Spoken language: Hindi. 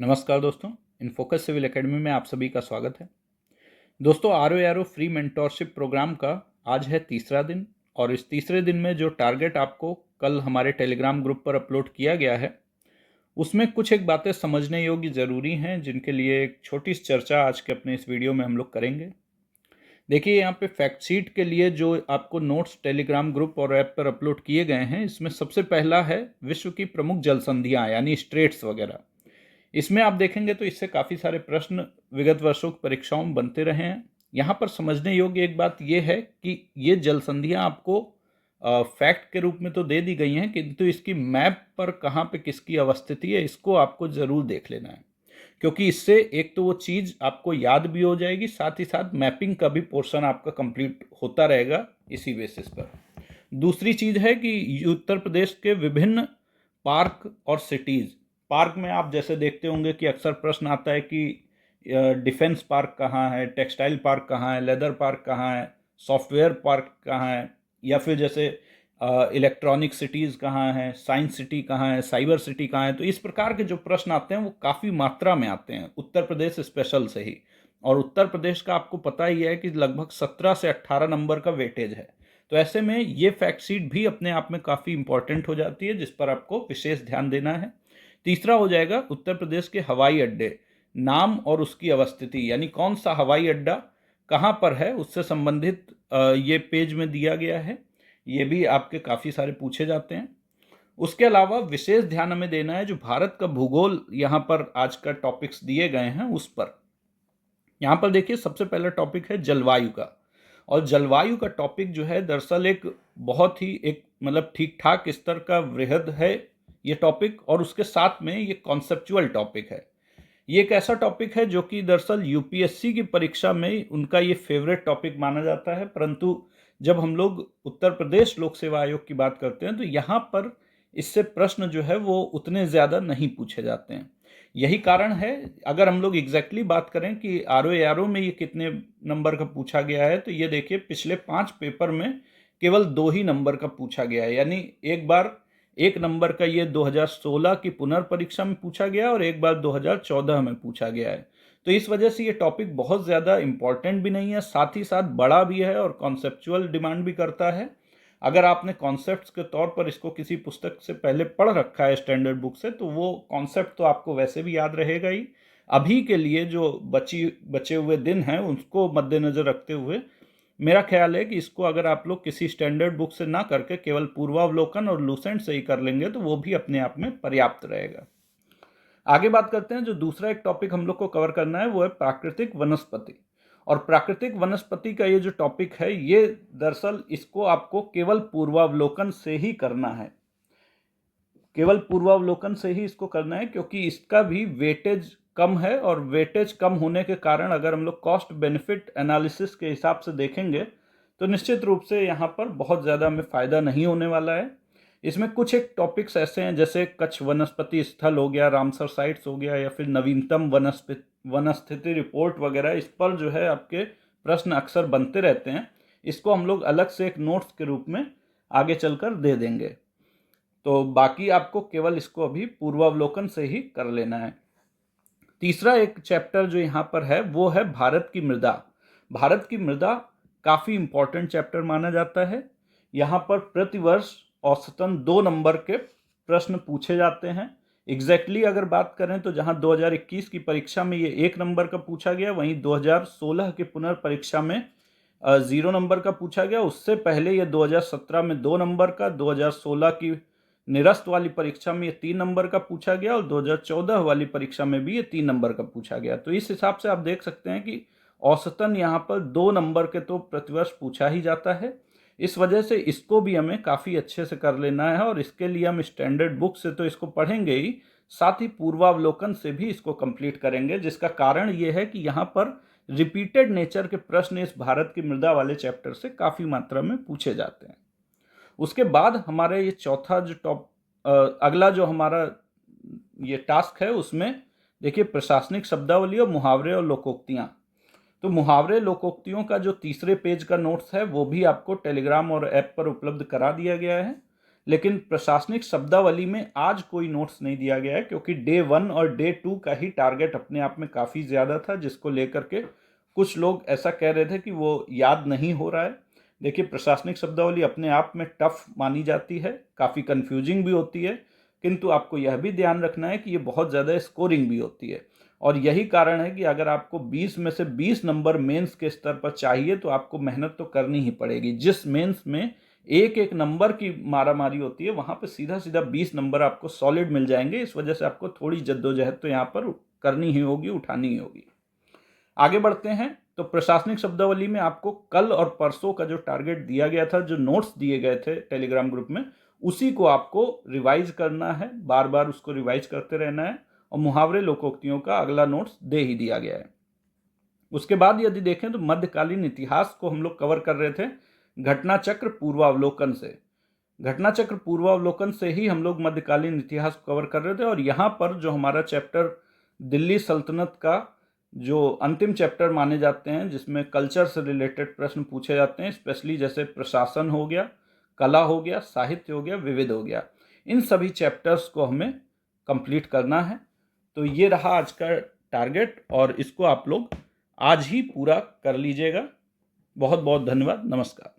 नमस्कार दोस्तों, इनफोकस सिविल एकेडमी में आप सभी का स्वागत है। दोस्तों, R O aero free mentorship programme का आज है तीसरा दिन और इस तीसरे दिन में जो टारगेट आपको कल हमारे टेलीग्राम ग्रुप पर अपलोड किया गया है उसमें कुछ एक बातें समझने योग्य ज़रूरी हैं, जिनके लिए एक छोटी सी चर्चा आज के अपने इस वीडियो में हम लोग करेंगे। देखिए, यहाँ पे फैक्ट शीट के लिए जो आपको नोट्स टेलीग्राम ग्रुप और ऐप पर अपलोड किए गए हैं, इसमें सबसे पहला है विश्व की प्रमुख जल संधियाँ यानी स्ट्रेट्स वगैरह। इसमें आप देखेंगे तो इससे काफ़ी सारे प्रश्न विगत वर्षों की परीक्षाओं में बनते रहे हैं। यहाँ पर समझने योग्य एक बात यह है कि ये जल संधियाँ आपको फैक्ट के रूप में तो दे दी गई हैं, किंतु इसकी मैप पर कहाँ पे किसकी अवस्थिति है इसको आपको ज़रूर देख लेना है, क्योंकि इससे एक तो वो चीज़ आपको याद भी हो जाएगी, साथ ही साथ मैपिंग का भी पोर्शन आपका कंप्लीट होता रहेगा इसी बेसिस पर। दूसरी चीज़ है कि उत्तर प्रदेश के विभिन्न पार्क और सिटीज़, पार्क में आप जैसे देखते होंगे कि अक्सर प्रश्न आता है कि डिफेंस पार्क कहाँ है, टेक्सटाइल पार्क कहाँ है, लेदर पार्क कहाँ है, सॉफ्टवेयर पार्क कहाँ है, या फिर जैसे इलेक्ट्रॉनिक सिटीज़ कहाँ है, साइंस सिटी कहाँ है, साइबर सिटी कहाँ है। तो इस प्रकार के जो प्रश्न आते हैं वो काफ़ी मात्रा में आते हैं उत्तर प्रदेश स्पेशल से ही, और उत्तर प्रदेश का आपको पता ही है कि लगभग 17 से 18 नंबर का वेटेज है। तो ऐसे में ये फैक्ट शीट भी अपने आप में काफ़ी इंपॉर्टेंट हो जाती है, जिस पर आपको विशेष ध्यान देना है। तीसरा हो जाएगा उत्तर प्रदेश के हवाई अड्डे, नाम और उसकी अवस्थिति, यानी कौन सा हवाई अड्डा कहाँ पर है उससे संबंधित ये पेज में दिया गया है। ये भी आपके काफ़ी सारे पूछे जाते हैं। उसके अलावा विशेष ध्यान हमें देना है जो भारत का भूगोल यहाँ पर आज का टॉपिक्स दिए गए हैं उस पर। यहाँ पर देखिए, सबसे पहला टॉपिक है जलवायु का, और जलवायु का टॉपिक जो है दरअसल एक बहुत ही एक मतलब ठीक ठाक स्तर का वृहद है ये टॉपिक, और उसके साथ में ये कॉन्सेप्चुअल टॉपिक है। ये एक ऐसा टॉपिक है जो कि दरअसल यूपीएससी की परीक्षा में उनका ये फेवरेट टॉपिक माना जाता है, परंतु जब हम लोग उत्तर प्रदेश लोक सेवा आयोग की बात करते हैं तो यहाँ पर इससे प्रश्न जो है वो उतने ज़्यादा नहीं पूछे जाते हैं। यही कारण है, अगर हम लोग एग्जैक्टली बात करें कि आर ओ में ये कितने नंबर का पूछा गया है, तो ये देखिए पिछले 5 पेपर में केवल 2 ही नंबर का पूछा गया है। यानी एक बार 1 नंबर का ये 2016 की पुनर्परीक्षा में पूछा गया और एक बार 2014 में पूछा गया है। तो इस वजह से ये टॉपिक बहुत ज़्यादा इम्पॉर्टेंट भी नहीं है, साथ ही साथ बड़ा भी है और कॉन्सेप्चुअल डिमांड भी करता है। अगर आपने कॉन्सेप्ट्स के तौर पर इसको किसी पुस्तक से पहले पढ़ रखा है स्टैंडर्ड बुक से, तो वो कॉन्सेप्ट तो आपको वैसे भी याद रहेगा ही। अभी के लिए जो बचे हुए दिन हैं उसको मद्देनज़र रखते हुए मेरा ख्याल है कि इसको अगर आप लोग किसी स्टैंडर्ड बुक से ना करके केवल पूर्वावलोकन और लूसेंट से ही कर लेंगे तो वो भी अपने आप में पर्याप्त रहेगा। आगे बात करते हैं, जो दूसरा एक टॉपिक हम लोग को कवर करना है वो है प्राकृतिक वनस्पति। और प्राकृतिक वनस्पति का ये जो टॉपिक है, ये दरअसल इसको आपको केवल पूर्वावलोकन से ही करना है, केवल पूर्वावलोकन से ही इसको करना है, क्योंकि इसका भी वेटेज कम है, और वेटेज कम होने के कारण अगर हम लोग कॉस्ट बेनिफिट एनालिसिस के हिसाब से देखेंगे तो निश्चित रूप से यहाँ पर बहुत ज़्यादा हमें फ़ायदा नहीं होने वाला है। इसमें कुछ एक टॉपिक्स ऐसे हैं जैसे कच्छ वनस्पति स्थल हो गया, रामसर साइट्स हो गया, या फिर नवीनतम वनस्थिति रिपोर्ट वगैरह, इस पर जो है आपके प्रश्न अक्सर बनते रहते हैं। इसको हम लोग अलग से एक नोट्स के रूप में आगे चलकर दे देंगे। तो बाकी आपको केवल इसको अभी पूर्वावलोकन से ही कर लेना है। तीसरा एक चैप्टर जो यहाँ पर है वो है भारत की मृदा। भारत की मृदा काफ़ी इम्पॉर्टेंट चैप्टर माना जाता है। यहाँ पर प्रतिवर्ष औसतन 2 नंबर के प्रश्न पूछे जाते हैं। एग्जैक्टली अगर बात करें तो जहाँ 2021 की परीक्षा में ये 1 नंबर का पूछा गया, वहीं 2016 की पुनर्परीक्षा में 0 नंबर का पूछा गया। उससे पहले ये 2017 में 2 नंबर का, 2016 की निरस्त वाली परीक्षा में ये 3 नंबर का पूछा गया, और 2014 वाली परीक्षा में भी ये 3 नंबर का पूछा गया। तो इस हिसाब से आप देख सकते हैं कि औसतन यहाँ पर 2 नंबर के तो प्रतिवर्ष पूछा ही जाता है। इस वजह से इसको भी हमें काफ़ी अच्छे से कर लेना है, और इसके लिए हम स्टैंडर्ड बुक से तो इसको पढ़ेंगे ही, साथ ही पूर्वावलोकन से भी इसको कंप्लीट करेंगे, जिसका कारण ये है कि यहाँ पर रिपीटेड नेचर के प्रश्न इस भारत की मृदा वाले चैप्टर से काफ़ी मात्रा में पूछे जाते हैं। उसके बाद हमारे ये चौथा जो अगला जो हमारा ये टास्क है, उसमें देखिए प्रशासनिक शब्दावली और मुहावरे और लोकोक्तियाँ। तो मुहावरे लोकोक्तियों का जो तीसरे पेज का नोट्स है वो भी आपको टेलीग्राम और ऐप पर उपलब्ध करा दिया गया है। लेकिन प्रशासनिक शब्दावली में आज कोई नोट्स नहीं दिया गया है, क्योंकि डे 1 और डे 2 का ही टारगेट अपने आप में काफ़ी ज़्यादा था, जिसको लेकर के कुछ लोग ऐसा कह रहे थे कि वो याद नहीं हो रहा है। देखिए, प्रशासनिक शब्दावली अपने आप में टफ मानी जाती है, काफ़ी कन्फ्यूजिंग भी होती है, किंतु आपको यह भी ध्यान रखना है कि ये बहुत ज़्यादा स्कोरिंग भी होती है। और यही कारण है कि अगर आपको 20 में से 20 नंबर मेंस के स्तर पर चाहिए तो आपको मेहनत तो करनी ही पड़ेगी। जिस मेंस में एक एक नंबर की मारामारी होती है, वहाँ पे सीधा सीधा 20 नंबर आपको सॉलिड मिल जाएंगे। इस वजह से आपको थोड़ी जद्दोजहद तो यहाँ पर करनी ही होगी, उठानी ही होगी। आगे बढ़ते हैं तो प्रशासनिक शब्दावली में आपको कल और परसों का जो टारगेट दिया गया था, जो नोट्स दिए गए थे टेलीग्राम ग्रुप में, उसी को आपको रिवाइज करना है, बार बार उसको रिवाइज करते रहना है। और मुहावरे लोकोक्तियों का अगला नोट्स दे ही दिया गया है। उसके बाद यदि देखें तो मध्यकालीन इतिहास को हम लोग कवर कर रहे थे घटना चक्र पूर्वावलोकन से। घटना चक्र पूर्वावलोकन से ही हम लोग मध्यकालीन इतिहास को कवर कर रहे थे। और यहाँ पर जो हमारा चैप्टर दिल्ली सल्तनत का जो अंतिम चैप्टर माने जाते हैं, जिसमें कल्चर से रिलेटेड प्रश्न पूछे जाते हैं, स्पेशली जैसे प्रशासन हो गया, कला हो गया, साहित्य हो गया, विविध हो गया, इन सभी चैप्टर्स को हमें कंप्लीट करना है। तो ये रहा आज का टारगेट, और इसको आप लोग आज ही पूरा कर लीजिएगा। बहुत बहुत धन्यवाद। नमस्कार।